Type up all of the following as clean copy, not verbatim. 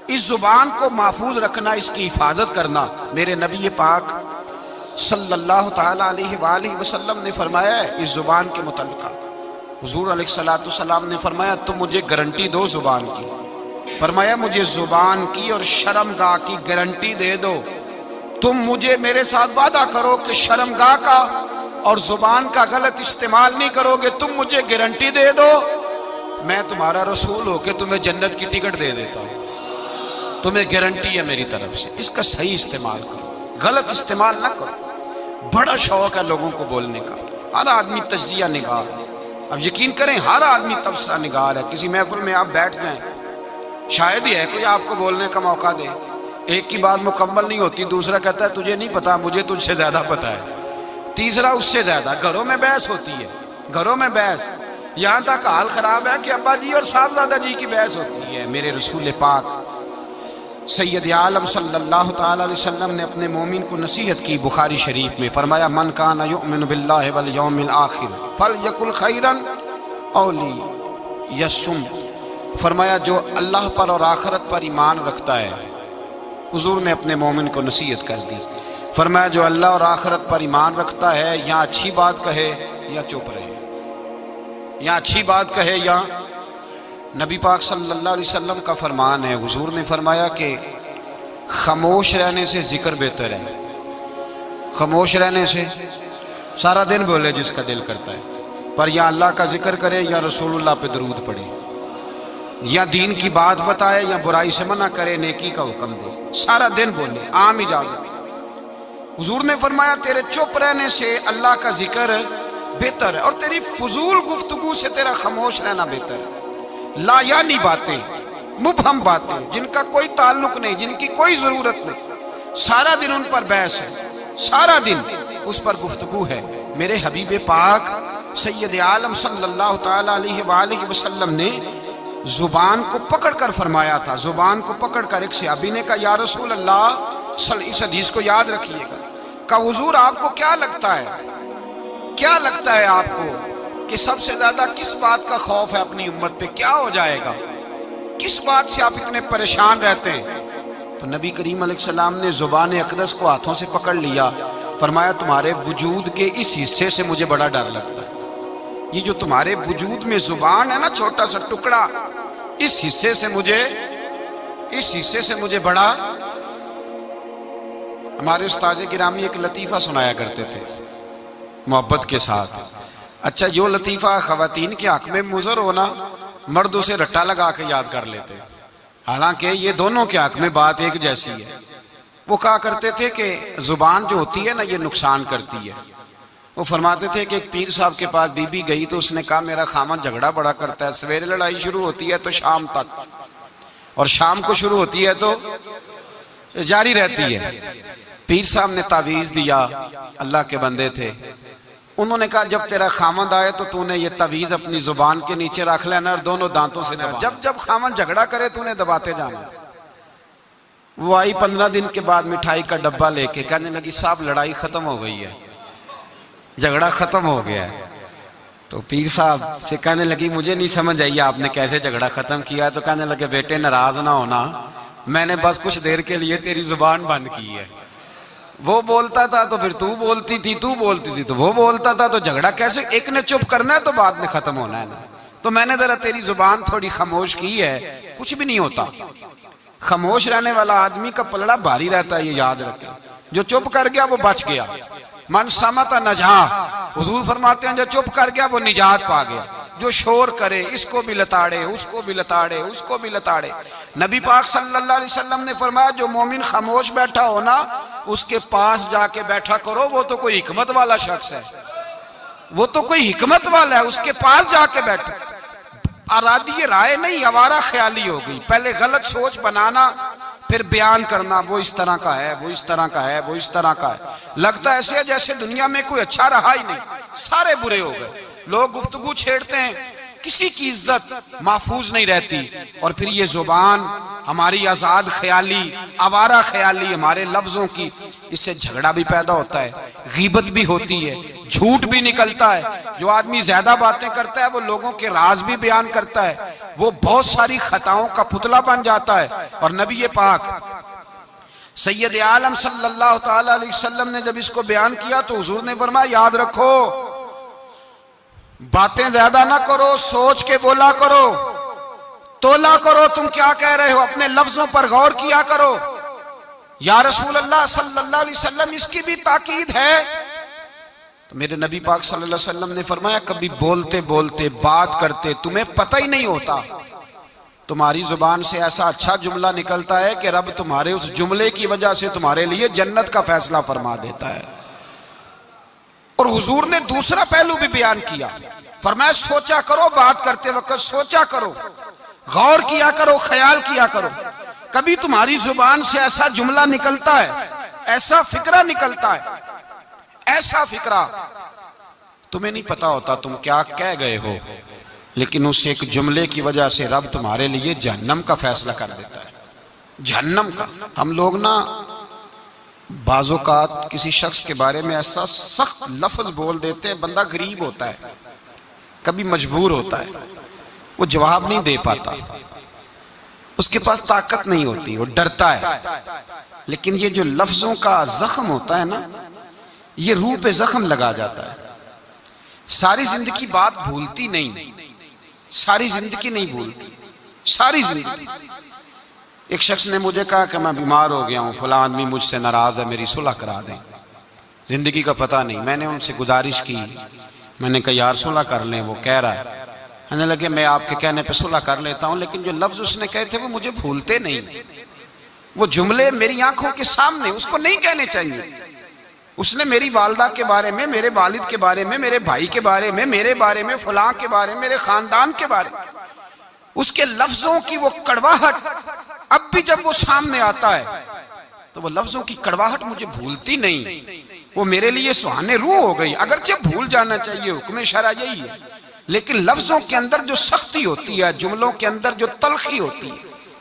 اس زبان کو محفوظ رکھنا، اس کی حفاظت کرنا۔ میرے نبی پاک صلی اللہ تعالی علیہ وآلہ وسلم نے فرمایا ہے اس زبان کے متعلق، حضور علیہ الصلوۃ والسلام نے فرمایا تم مجھے گارنٹی دو زبان کی، فرمایا مجھے زبان کی اور شرمگاہ کی گارنٹی دے دو، تم مجھے میرے ساتھ وعدہ کرو کہ شرمگاہ کا اور زبان کا غلط استعمال نہیں کرو گے، تم مجھے گارنٹی دے دو میں تمہارا رسول ہو کے تمہیں جنت کی ٹکٹ دے دیتا ہوں، تمہیں گارنٹی ہے میری طرف سے، اس کا صحیح استعمال کرو، غلط استعمال نہ کرو۔ بڑا شوق ہے لوگوں کو بولنے کا، ہر آدمی تجزیہ نگار، اب یقین کریں ہر آدمی تبصرہ نگار ہے۔ کسی محفل میں آپ بیٹھ جائیں، شاید ہی ہے کوئی آپ کو بولنے کا موقع دے، ایک کی بات مکمل نہیں ہوتی، دوسرا کہتا ہے تجھے نہیں پتا، مجھے تجھ سے زیادہ پتا ہے، تیسرا اس سے زیادہ۔ گھروں میں بحث ہوتی ہے، گھروں میں بحث، یہاں تک حال خراب ہے کہ ابا جی اور صاحبزادہ جی کی بحث ہوتی ہے۔ میرے رسول پاک سید عالم صلی اللہ تعالی علیہ وسلم نے اپنے مومن کو نصیحت کی، بخاری شریف میں فرمایا من کان یؤمن باللہ والیوم الآخر فلیقل خیرا او لیصمت، فرمایا جو اللہ پر اور آخرت پر ایمان رکھتا ہے، حضور نے اپنے مومن کو نصیحت کر دی، فرمایا جو اللہ اور آخرت پر ایمان رکھتا ہے یا اچھی بات کہے یا چپ رہے، یا اچھی بات کہے یا، نبی پاک صلی اللہ علیہ وسلم کا فرمان ہے، حضور نے فرمایا کہ خاموش رہنے سے ذکر بہتر ہے، خاموش رہنے سے، سارا دن بولے جس کا دل کرتا ہے، پر یا اللہ کا ذکر کرے یا رسول اللہ پہ درود پڑھے، یا دین کی بات بتائے یا برائی سے منع کرے، نیکی کا حکم دے، سارا دن بولے، عام اجازت۔ حضور نے فرمایا تیرے چپ رہنے سے اللہ کا ذکر بہتر ہے، اور تیری فضول گفتگو سے تیرا خاموش رہنا بہتر ہے۔ لا یعنی باتیں، مبہم باتیں جن کا کوئی تعلق نہیں، جن کی کوئی ضرورت نہیں، سارا دن ان پر بحث ہے، سارا دن اس پر گفتگو ہے۔ میرے حبیب پاک سید عالم صلی اللہ تعالی علیہ وآلہ وسلم نے زبان کو پکڑ کر فرمایا تھا، زبان کو پکڑ کر ایک صحابی نے کہا یا رسول اللہ، اس حدیث کو یاد رکھیے گا، کہا حضور آپ کو کیا لگتا ہے، کیا لگتا ہے آپ کو کہ سب سے زیادہ کس بات کا خوف ہے اپنی امت پہ، کیا ہو جائے گا، کس بات سے آپ اتنے پریشان رہتے ہیں؟ تو نبی کریم علیہ السلام نے زبان اقدس کو ہاتھوں سے پکڑ لیا، فرمایا تمہارے وجود کے اس حصے سے مجھے بڑا ڈر لگتا ہے، یہ جو تمہارے وجود میں زبان ہے نا، چھوٹا سا ٹکڑا، اس حصے سے مجھے بڑا۔ ہمارے استاذ گرامی ایک لطیفہ سنایا کرتے تھے محبت کے ساتھ، اچھا جو لطیفہ خواتین کے حق میں مضر ہونا، مرد اسے رٹا لگا کے یاد کر لیتے، حالانکہ یہ دونوں کے حق میں بات ایک جیسی ہے۔ وہ کہا کرتے تھے کہ زبان جو ہوتی ہے نا یہ نقصان کرتی ہے۔ وہ فرماتے تھے کہ ایک پیر صاحب کے پاس بی بی گئی تو اس نے کہا میرا خامن جھگڑا بڑا کرتا ہے، سویرے لڑائی شروع ہوتی ہے تو شام تک، اور شام کو شروع ہوتی ہے تو جاری رہتی ہے۔ پیر صاحب نے تعویذ دیا، اللہ کے بندے تھے، انہوں نے کہا جب تیرا خامند آئے تو نے یہ تعویذ اپنی زبان کے نیچے رکھ لینا اور دونوں دانتوں سے دبا، جب خامند جھگڑا کرے تو نے دباتے جانا۔ وہ آئی 15 دن کے بعد مٹھائی کا ڈبہ لے کے، کہنے لگی صاحب لڑائی ختم ہو گئی ہے، جھگڑا ختم ہو گیا ہے۔ تو پیر صاحب سے کہنے لگی مجھے نہیں سمجھ آئی آپ نے کیسے جھگڑا ختم کیا، تو کہنے لگے بیٹے ناراض نہ ہونا، میں نے بس کچھ دیر کے لیے تیری زبان بند کی ہے، وہ بولتا تھا تو پھر تو بولتی تھی، تو بولتی تھی تو وہ بولتا تھا، تو جھگڑا کیسے، ایک نے چپ کرنا ہے تو بعد میں ختم ہونا ہے نا، تو میں نے ذرا تیری زبان تھوڑی خاموش کی ہے، کچھ بھی نہیں ہوتا۔ خاموش رہنے والا آدمی کا پلڑا بھاری رہتا ہے، یہ یاد رکھیں، جو چپ کر گیا وہ بچ گیا، من سمت نجا، حضور فرماتے ہیں جو چپ کر گیا وہ نجات پا گیا، جو شور کرے اس کو بھی لتاڑے، اس کو بھی لتاڑے، اس کو بھی لتاڑے۔ نبی پاک صلی اللہ علیہ وسلم نے فرمایا جو مومن خاموش بیٹھا ہو نا اس کے پاس جا کے بیٹھا کرو، وہ تو کوئی حکمت والا شخص ہے، وہ تو کوئی حکمت والا ہے، اس کے پاس جا کے بیٹھو۔ ارادی رائے نہیں، آوارہ خیالی ہو گئی، پہلے غلط سوچ بنانا پھر بیان کرنا، وہ اس طرح کا ہے، وہ اس طرح کا ہے، وہ اس طرح کا ہے، لگتا ایسے ہے جیسے دنیا میں کوئی اچھا رہا ہی نہیں، سارے برے ہو گئے۔ لوگ گفتگو چھیڑتے ہیں کسی کی عزت محفوظ نہیں رہتی. اور پھر یہ زبان ہماری آزاد خیالی، آوارہ خیالی، ہمارے لفظوں کی، اس سے جھگڑا بھی پیدا ہوتا ہے، غیبت بھی ہوتی ہے، جھوٹ بھی نکلتا ہے. جو آدمی زیادہ باتیں کرتا ہے وہ لوگوں کے راز بھی بیان کرتا ہے، وہ بہت ساری خطاؤں کا پتلا بن جاتا ہے. اور نبی پاک سید عالم صلی اللہ تعالی علیہ وسلم نے جب اس کو بیان کیا تو حضور نے فرمایا یاد رکھو، باتیں زیادہ نہ کرو، سوچ کے بولا کرو، تولا کرو تم کیا کہہ رہے ہو، اپنے لفظوں پر غور کیا کرو. یا رسول اللہ صلی اللہ علیہ وسلم اس کی بھی تاکید ہے. تو میرے نبی پاک صلی اللہ علیہ وسلم نے فرمایا کبھی بولتے بولتے بات کرتے تمہیں پتہ ہی نہیں ہوتا، تمہاری زبان سے ایسا اچھا جملہ نکلتا ہے کہ رب تمہارے اس جملے کی وجہ سے تمہارے لیے جنت کا فیصلہ فرما دیتا ہے. اور حضور نے دوسرا پہلو بھی بیان کیا، فرمایا سوچا کرو، بات کرتے وقت سوچا کرو، غور کیا کرو، خیال کیا کرو. کبھی تمہاری زبان سے ایسا جملہ نکلتا ہے، ایسا فکرہ نکلتا ہے، ایسا فکرہ تمہیں نہیں پتا ہوتا تم کیا کہہ گئے ہو، لیکن اس ایک جملے کی وجہ سے رب تمہارے لیے جہنم کا فیصلہ کر دیتا ہے، جہنم کا. ہم لوگ نا بعض اوقات کسی شخص کے بارے میں ایسا سخت لفظ بول دیتے ہیں، بندہ غریب ہوتا ہے، کبھی مجبور ہوتا ہے، وہ جواب نہیں دے پاتا، اس کے پاس طاقت نہیں ہوتی، وہ ڈرتا ہے. لیکن یہ جو لفظوں کا زخم ہوتا ہے نا، یہ روح پہ زخم لگا جاتا ہے. ساری زندگی بات بھولتی نہیں، ساری زندگی نہیں بھولتی، ساری زندگی. ایک شخص نے مجھے کہا کہ میں بیمار ہو گیا ہوں، فلاں آدمی مجھ سے ناراض ہے، میری صلح کرا دیں. زندگی کا پتہ نہیں. میں نے ان سے گزارش کی، میں نے کہا یار صلح کر لیں. وہ کہہ رہا ہے، کہنے لگے میں آپ کے کہنے پہ صلح کر لیتا ہوں، لیکن جو لفظ اس نے کہے تھے وہ مجھے بھولتے نہیں. وہ جملے میری آنکھوں کے سامنے، اس کو نہیں کہنے چاہیے. اس نے میری والدہ کے بارے میں، میرے والد کے بارے میں، میرے بھائی کے بارے میں، میرے بارے میں، فلاں کے بارے میں، میرے خاندان کے بارے میں، اس کے لفظوں کی وہ کڑواہٹ اب بھی جب وہ سامنے آتا ہے تو وہ لفظوں کی کڑواہٹ مجھے بھولتی نہیں، وہ میرے لیے سہانے روح ہو گئی. اگرچہ بھول جانا چاہیے، حکم شرع یہی ہے، لیکن لفظوں کے اندر جو سختی ہوتی ہے، جملوں کے اندر جو تلخی ہوتی ہے،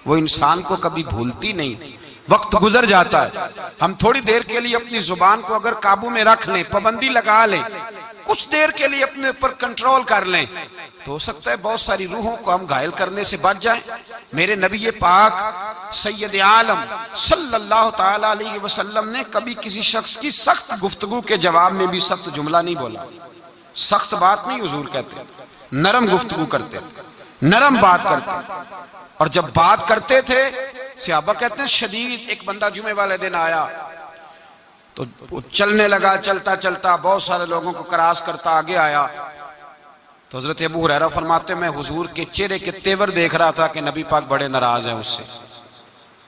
وہ انسان کو کبھی بھولتی نہیں. وقت گزر جاتا ہے، ہم تھوڑی دیر کے لیے اپنی زبان کو اگر قابو میں رکھ لیں، پابندی لگا لیں، کچھ دیر کے لیے اپنے اوپر کنٹرول کر لیں، تو ہو سکتا ہے بہت ساری روحوں کو ہم گھائل کرنے سے بچ جائیں. میرے نبی پاک سید عالم صلی اللہ تعالی علیہ وسلم نے کبھی کسی شخص کی سخت گفتگو کے جواب میں بھی سخت جملہ نہیں بولا. سخت بات نہیں حضور کہتے، نرم گفتگو کرتے، نرم بات کرتے. اور جب بات کرتے تھے صحابہ کہتے ہیں شدید. ایک بندہ جمعے والے دن آیا تو وہ چلنے لگا، چلتا چلتا بہت سارے لوگوں کو کراس کرتا آگے آیا. تو حضرت ابو ہریرہ فرماتے میں حضور کے چہرے کے تیور دیکھ رہا تھا کہ نبی پاک بڑے ناراض ہیں اس سے،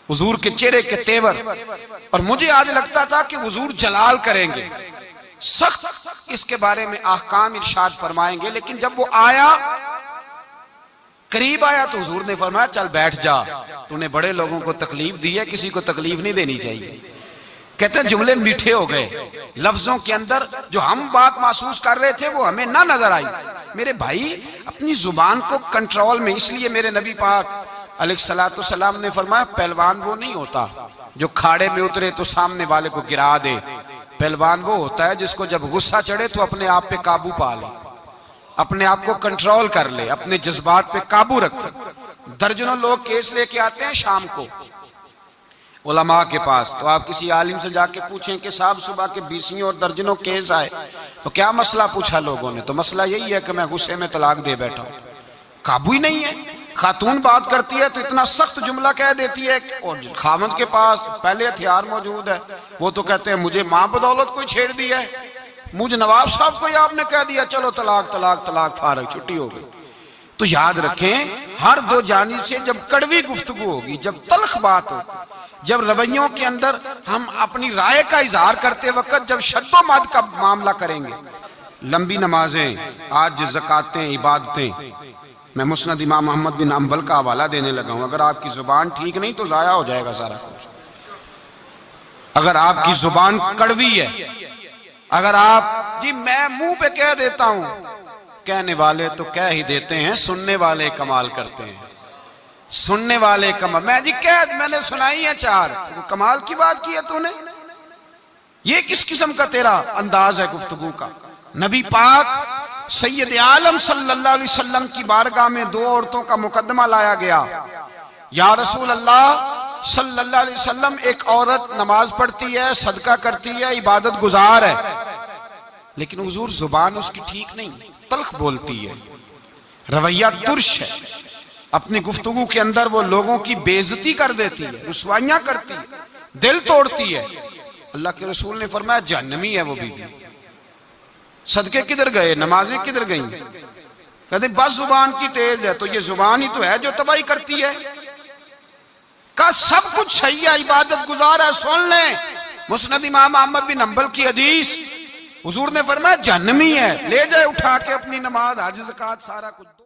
حضور کے چہرے کے تیور. اور مجھے آج لگتا تھا کہ حضور جلال کریں گے، سخت اس کے بارے میں احکام ارشاد فرمائیں گے. لیکن جب وہ آیا، قریب آیا، تو حضور نے فرمایا چل بیٹھ جا، تو نے بڑے لوگوں کو تکلیف دی ہے، کسی کو تکلیف نہیں دینی چاہیے. کہتے ہیں جملے میٹھے ہو گئے، لفظوں کے اندر جو ہم بات محسوس کر رہے تھے وہ ہمیں نہ نظر آئی. میرے بھائی اپنی زبان کو کنٹرول میں، اس لیے میرے نبی پاک علیہ الصلوۃ والسلام نے فرمایا پہلوان وہ نہیں ہوتا جو کھاڑے میں اترے تو سامنے والے کو گرا دے. پہلوان وہ ہوتا ہے جس کو جب غصہ چڑھے تو اپنے آپ پہ قابو پا لے، اپنے آپ کو کنٹرول کر لے، اپنے جذبات پہ قابو رکھے. درجنوں لوگ کیس لے کے آتے ہیں شام کو علماء کے پاس، تو آپ کسی عالم سے جا کے پوچھیں کہ صاحب صبح کے 20 اور درجنوں کیس آئے، تو کیا مسئلہ پوچھا لوگوں نے؟ تو مسئلہ یہی ہے کہ میں غصے میں طلاق دے بیٹھا ہوں. قابو ہی نہیں ہے. خاتون بات کرتی ہے تو اتنا سخت جملہ کہہ دیتی ہے، اور خاوند کے پاس پہلے ہتھیار موجود ہے، وہ تو کہتے ہیں مجھے ماں بدولت کوئی چھیڑ دیا ہے، مجھے نواب صاحب کو ہی آپ نے کہہ دیا چلو طلاق طلاق طلاق، فارغ، چھٹی ہو گئی. تو یاد رکھیں ہر دو جانب سے جب کڑوی گفتگو ہوگی، جب تلخ بات ہوگی، جب رویوں کے اندر ہم اپنی رائے کا اظہار کرتے وقت جب شد و مد کا معاملہ کریں گے، لمبی نمازیں، آج زکاتیں، عبادتیں. میں مسند امام محمد بن حنبل کا حوالہ دینے لگا ہوں. اگر آپ کی زبان ٹھیک نہیں تو ضائع ہو جائے گا سارا کچھ. اگر آپ کی زبان کڑوی ہے، اگر آپ جی میں منہ پہ کہہ دیتا ہوں کہنے والے تو کہہ ہی دیتے ہیں، سننے والے کمال کرتے ہیں، سننے والے کمال. میں نے سنائی ہے 4، کمال کی بات کی ہے تو نے. یہ کس قسم کا تیرا انداز ہے گفتگو کا؟ نبی پاک سید عالم صلی اللہ علیہ وسلم کی بارگاہ میں 2 عورتوں کا مقدمہ لایا گیا. یا رسول اللہ صلی اللہ علیہ وسلم، ایک عورت نماز پڑھتی ہے، صدقہ کرتی ہے، عبادت گزار ہے، لیکن حضور زبان اس کی ٹھیک نہیں، تلخ بولتی ہے، رویہ ترش ہے، اپنی گفتگو کے اندر وہ لوگوں کی بے عزتی کر دیتی ہے، رسوائیاں کرتی ہے، دل توڑتی ہے. اللہ کے رسول نے فرمایا جہنمی ہے وہ بیوی. صدقے کدھر گئے، نمازیں کدھر گئیں؟ کہتے بس زبان کی تیز ہے. تو یہ زبان ہی تو ہے جو تباہی کرتی ہے. کا سب کچھ صحیح ہے، عبادت گزار ہے، سن لیں مسند امام احمد بن حنبل کی حدیث، حضور نے فرمایا جہنمی ہے، لے جائے اٹھا کے اپنی نماز، حج، زکوٰۃ، سارا کچھ.